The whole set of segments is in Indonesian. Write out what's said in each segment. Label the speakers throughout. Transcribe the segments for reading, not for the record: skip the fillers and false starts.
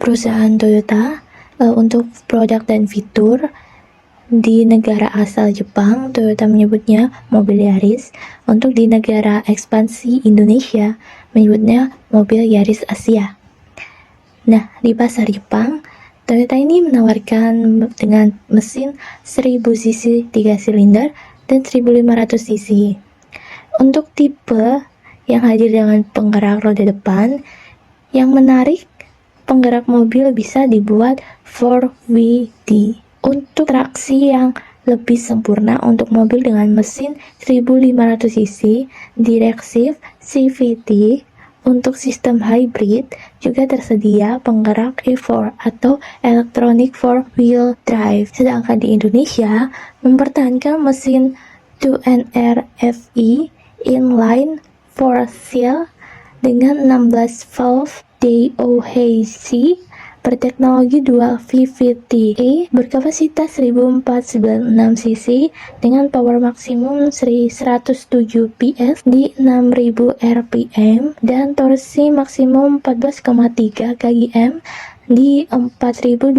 Speaker 1: perusahaan Toyota untuk produk dan fitur di negara asal Jepang, Toyota menyebutnya mobil Yaris. Untuk di negara ekspansi Indonesia, menyebutnya mobil Yaris Asia. Nah, di pasar Jepang, Toyota ini menawarkan dengan mesin 1000 cc 3 silinder dan 1500 cc. Untuk tipe yang hadir dengan penggerak roda depan, yang menarik, penggerak mobil bisa dibuat 4WD. Untuk traksi yang lebih sempurna untuk mobil dengan mesin 1500 cc, Directive CVT. Untuk sistem hybrid juga tersedia penggerak E4 atau Electronic 4-Wheel Drive. Sedangkan di Indonesia mempertahankan mesin 2NR FE inline 4-seal dengan 16 valve DOHC berteknologi dual VVT berkapasitas 1496 cc dengan power maksimum 107 PS di 6000 rpm dan torsi maksimum 14,3 kgm di 4200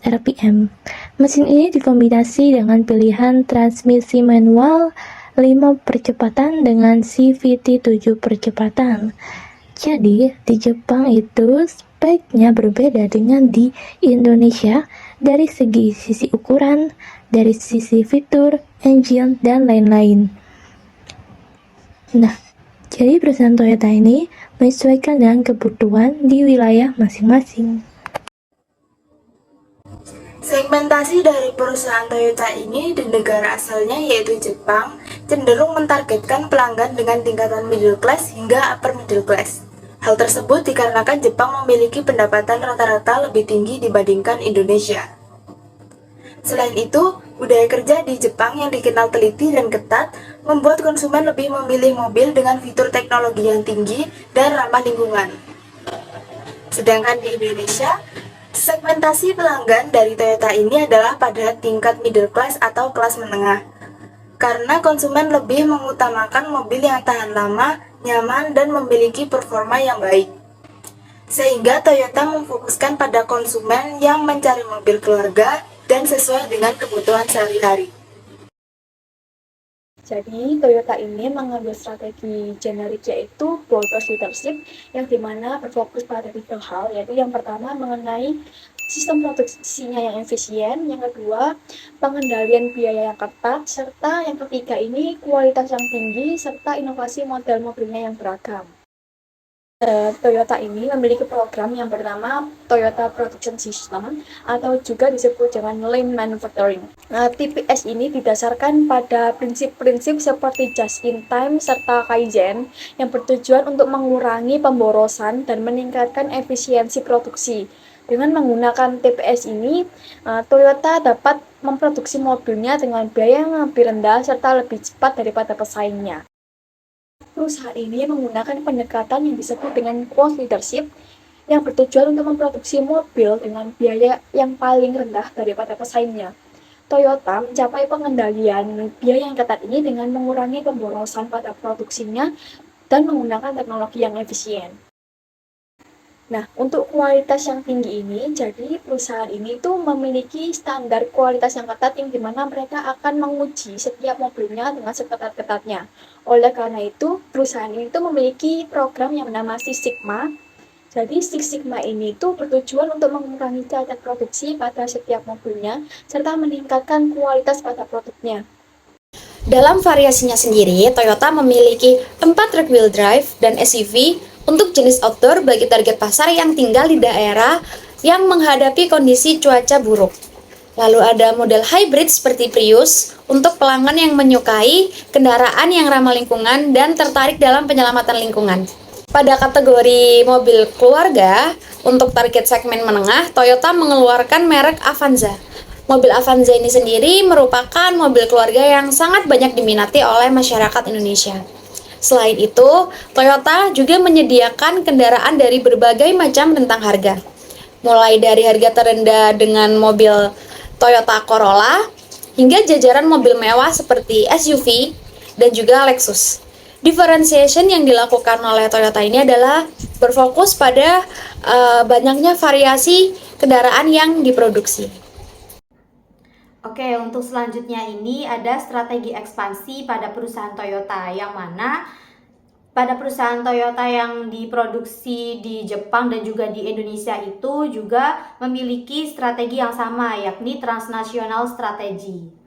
Speaker 1: rpm. Mesin ini dikombinasi dengan pilihan transmisi manual 5 percepatan dengan CVT 7 percepatan. Jadi, di Jepang itu speknya berbeda dengan di Indonesia dari segi sisi ukuran, dari sisi fitur, engine, dan lain-lain. Nah, jadi perusahaan Toyota ini menyesuaikan dengan kebutuhan di wilayah masing-masing.
Speaker 2: Segmentasi dari perusahaan Toyota ini di negara asalnya yaitu Jepang cenderung mentargetkan pelanggan dengan tingkatan middle class hingga upper middle class. Hal tersebut dikarenakan Jepang memiliki pendapatan rata-rata lebih tinggi dibandingkan Indonesia. Selain itu, budaya kerja di Jepang yang dikenal teliti dan ketat membuat konsumen lebih memilih mobil dengan fitur teknologi yang tinggi dan ramah lingkungan. Sedangkan di Indonesia, segmentasi pelanggan dari Toyota ini adalah pada tingkat middle class atau kelas menengah. Karena konsumen lebih mengutamakan mobil yang tahan lama, nyaman, dan memiliki performa yang baik. Sehingga Toyota memfokuskan pada konsumen yang mencari mobil keluarga dan sesuai dengan kebutuhan sehari-hari.
Speaker 3: Jadi, Toyota ini mengambil strategi generik yaitu bold leadership yang dimana berfokus pada 3 hal, yaitu yang pertama mengenai sistem produksinya yang efisien, yang kedua pengendalian biaya yang ketat, serta yang ketiga ini kualitas yang tinggi, serta inovasi model mobilnya yang beragam. Toyota ini memiliki program yang bernama Toyota Production System atau juga disebut dengan Lean Manufacturing. TPS ini didasarkan pada prinsip-prinsip seperti just in time serta Kaizen yang bertujuan untuk mengurangi pemborosan dan meningkatkan efisiensi produksi. Dengan menggunakan TPS ini, Toyota dapat memproduksi mobilnya dengan biaya yang lebih rendah serta lebih cepat daripada pesaingnya. Perusahaan ini menggunakan pendekatan yang disebut dengan cost leadership yang bertujuan untuk memproduksi mobil dengan biaya yang paling rendah daripada pesaingnya. Toyota mencapai pengendalian biaya yang ketat ini dengan mengurangi pemborosan pada produksinya dan menggunakan teknologi yang efisien. Nah, untuk kualitas yang tinggi ini, jadi perusahaan ini tuh memiliki standar kualitas yang ketat yang dimana mereka akan menguji setiap mobilnya dengan seketat-ketatnya. Oleh karena itu, perusahaan ini tuh memiliki program yang bernama Six Sigma. Jadi Six Sigma ini tuh bertujuan untuk mengurangi cacat produksi pada setiap mobilnya, serta meningkatkan kualitas pada produknya.
Speaker 4: Dalam variasinya sendiri, Toyota memiliki 4 rear-wheel drive dan SUV untuk jenis outdoor bagi target pasar yang tinggal di daerah yang menghadapi kondisi cuaca buruk. Lalu ada model hybrid seperti Prius untuk pelanggan yang menyukai kendaraan yang ramah lingkungan dan tertarik dalam penyelamatan lingkungan. Pada kategori mobil keluarga, untuk target segmen menengah, Toyota mengeluarkan merek Avanza. Mobil Avanza ini sendiri merupakan mobil keluarga yang sangat banyak diminati oleh masyarakat Indonesia. Selain itu, Toyota juga menyediakan kendaraan dari berbagai macam rentang harga. Mulai dari harga terendah dengan mobil Toyota Corolla, hingga jajaran mobil mewah seperti SUV dan juga Lexus. Differentiation yang dilakukan oleh Toyota ini adalah berfokus pada banyaknya variasi kendaraan yang diproduksi.
Speaker 5: Oke, untuk selanjutnya ini ada strategi ekspansi pada perusahaan Toyota, yang mana pada perusahaan Toyota yang diproduksi di Jepang dan juga di Indonesia itu juga memiliki strategi yang sama, yakni transnational strategy.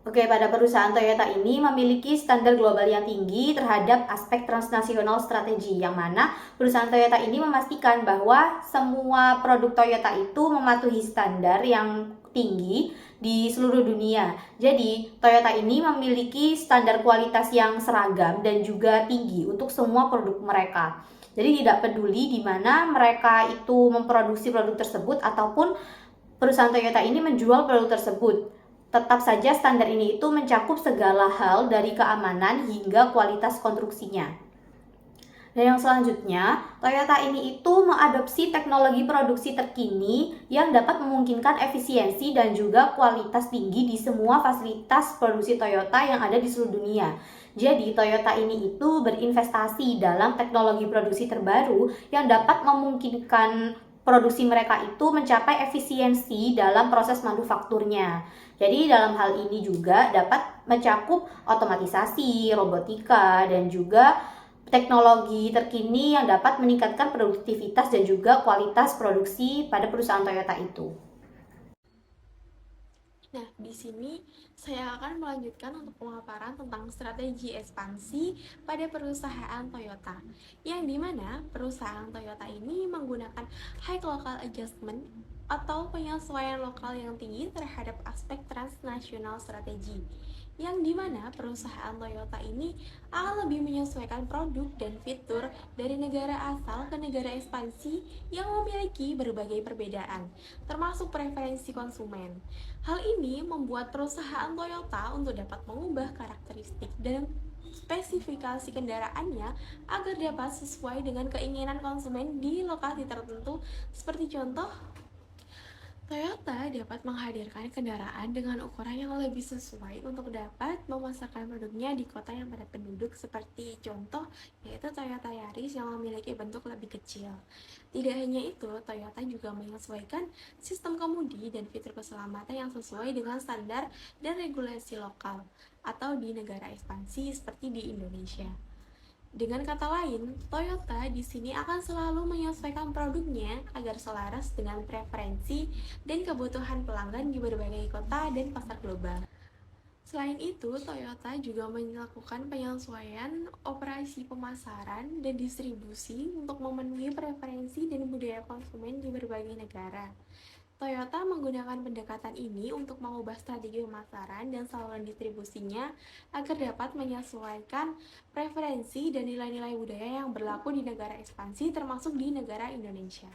Speaker 5: Oke, pada perusahaan Toyota ini memiliki standar global yang tinggi terhadap aspek transnasional strategi, yang mana perusahaan Toyota ini memastikan bahwa semua produk Toyota itu mematuhi standar yang tinggi di seluruh dunia. Jadi, Toyota ini memiliki standar kualitas yang seragam dan juga tinggi untuk semua produk mereka. Jadi, tidak peduli di mana mereka itu memproduksi produk tersebut ataupun perusahaan Toyota ini menjual produk tersebut. Tetap saja standar ini itu mencakup segala hal dari keamanan hingga kualitas konstruksinya. Dan yang selanjutnya, Toyota ini itu mengadopsi teknologi produksi terkini yang dapat memungkinkan efisiensi dan juga kualitas tinggi di semua fasilitas produksi Toyota yang ada di seluruh dunia. Jadi, Toyota ini itu berinvestasi dalam teknologi produksi terbaru yang dapat memungkinkan produksi mereka itu mencapai efisiensi dalam proses manufakturnya. Jadi dalam hal ini juga dapat mencakup otomatisasi, robotika, dan juga teknologi terkini yang dapat meningkatkan produktivitas dan juga kualitas produksi pada perusahaan Toyota itu.
Speaker 6: Nah, di sini saya akan melanjutkan untuk pemaparan tentang strategi ekspansi pada perusahaan Toyota, yang dimana perusahaan Toyota ini menggunakan high local adjustment atau penyesuaian lokal yang tinggi terhadap aspek transnasional strategi, yang dimana perusahaan Toyota ini akan lebih menyesuaikan produk dan fitur dari negara asal ke negara ekspansi yang memiliki berbagai perbedaan, termasuk preferensi konsumen. Hal ini membuat perusahaan Toyota untuk dapat mengubah karakteristik dan spesifikasi kendaraannya agar dapat sesuai dengan keinginan konsumen di lokasi tertentu. Seperti contoh, Toyota dapat menghadirkan kendaraan dengan ukuran yang lebih sesuai untuk dapat memasarkan produknya di kota yang padat penduduk, seperti contoh yaitu Toyota Yaris yang memiliki bentuk lebih kecil. Tidak hanya itu, Toyota juga menyesuaikan sistem kemudi dan fitur keselamatan yang sesuai dengan standar dan regulasi lokal atau di negara ekspansi seperti di Indonesia. Dengan kata lain, Toyota di sini akan selalu menyesuaikan produknya agar selaras dengan preferensi dan kebutuhan pelanggan di berbagai kota dan pasar global. Selain itu, Toyota juga melakukan penyesuaian operasi pemasaran dan distribusi untuk memenuhi preferensi dan budaya konsumen di berbagai negara. Toyota menggunakan pendekatan ini untuk mengubah strategi pemasaran dan saluran distribusinya agar dapat menyesuaikan preferensi dan nilai-nilai budaya yang berlaku di negara ekspansi, termasuk di negara Indonesia.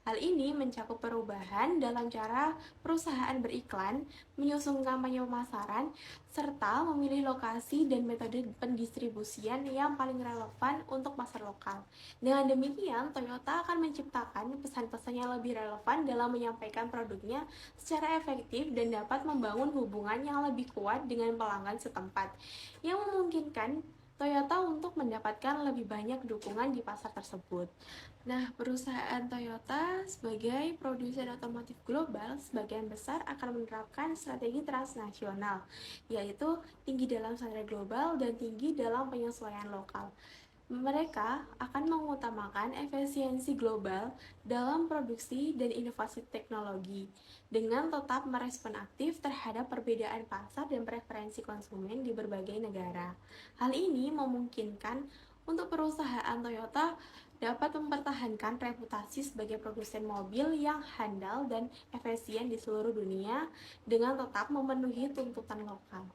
Speaker 6: Hal ini mencakup perubahan dalam cara perusahaan beriklan, menyusun kampanye pemasaran, serta memilih lokasi dan metode pendistribusian yang paling relevan untuk pasar lokal. Dengan demikian, Toyota akan menciptakan pesan-pesan yang lebih relevan dalam menyampaikan produknya secara efektif dan dapat membangun hubungan yang lebih kuat dengan pelanggan setempat, yang memungkinkan Toyota untuk mendapatkan lebih banyak dukungan di pasar tersebut. Nah, perusahaan Toyota sebagai produsen otomotif global sebagian besar akan menerapkan strategi transnasional, yaitu tinggi dalam standar global dan tinggi dalam penyesuaian lokal. Mereka akan mengutamakan efisiensi global dalam produksi dan inovasi teknologi, dengan tetap merespon aktif terhadap perbedaan pasar dan preferensi konsumen di berbagai negara. Hal ini memungkinkan untuk perusahaan Toyota dapat mempertahankan reputasi sebagai produsen mobil yang handal dan efisien di seluruh dunia dengan tetap memenuhi tuntutan lokal.